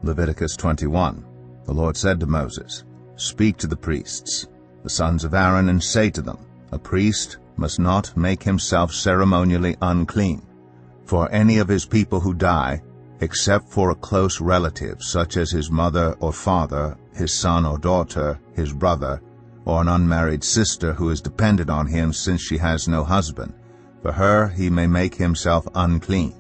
Leviticus 21. The Lord said to Moses, "Speak to the priests, the sons of Aaron, and say to them, A priest must not make himself ceremonially unclean for any of his people who die, except for a close relative, such as his mother or father, his son or daughter, his brother, or an unmarried sister who is dependent on him since she has no husband. For her he may make himself unclean.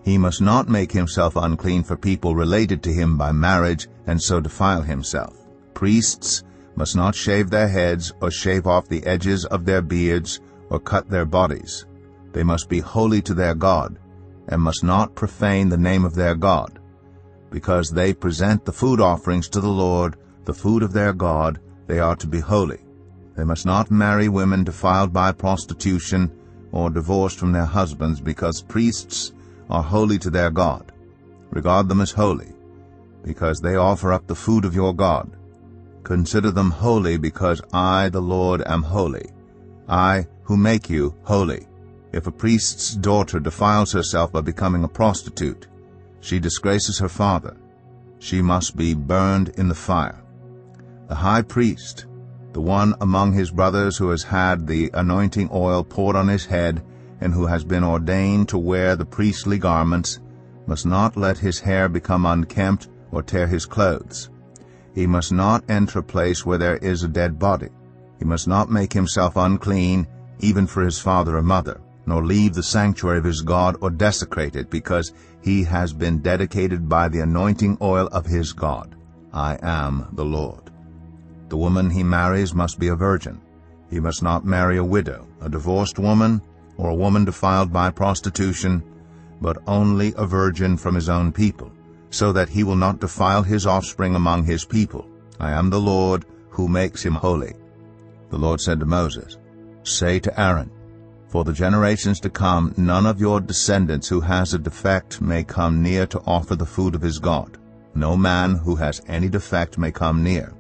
He must not make himself unclean for people related to him by marriage and so defile himself. Priests must not shave their heads or shave off the edges of their beards or cut their bodies. They must be holy to their God and must not profane the name of their God. Because they present the food offerings to the Lord, the food of their God, they are to be holy. They must not marry women defiled by prostitution or divorced from their husbands, because priests are holy to their God. Regard them as holy, because they offer up the food of your God. Consider them holy, because I, the Lord, am holy, I who make you holy. If a priest's daughter defiles herself by becoming a prostitute, she disgraces her father. She must be burned in the fire. The high priest, the one among his brothers who has had the anointing oil poured on his head and who has been ordained to wear the priestly garments, must not let his hair become unkempt or tear his clothes. He must not enter a place where there is a dead body. He must not make himself unclean, even for his father or mother, nor leave the sanctuary of his God or desecrate it, because he has been dedicated by the anointing oil of his God. I am the Lord. The woman he marries must be a virgin. He must not marry a widow, a divorced woman, or a woman defiled by prostitution, but only a virgin from his own people, so that he will not defile his offspring among his people. I am the Lord who makes him holy. The Lord said to Moses, Say to Aaron, For the generations to come, none of your descendants who has a defect may come near to offer the food of his God. No man who has any defect may come near.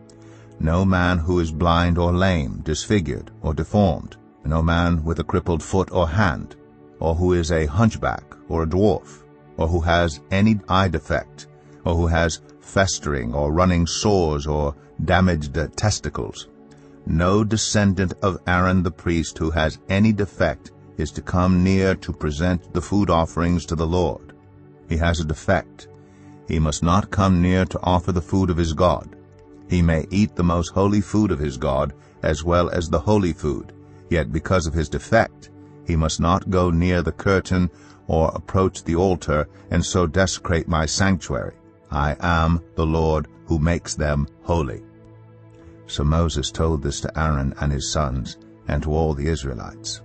No man who is blind or lame, disfigured or deformed, no man with a crippled foot or hand, or who is a hunchback or a dwarf, or who has any eye defect, or who has festering or running sores or damaged testicles. No descendant of Aaron the priest who has any defect is to come near to present the food offerings to the Lord. He has a defect. He must not come near to offer the food of his God. He may eat the most holy food of his God as well as the holy food, yet because of his defect he must not go near the curtain or approach the altar and so desecrate my sanctuary. I am the Lord who makes them holy. So Moses told this to Aaron and his sons and to all the Israelites.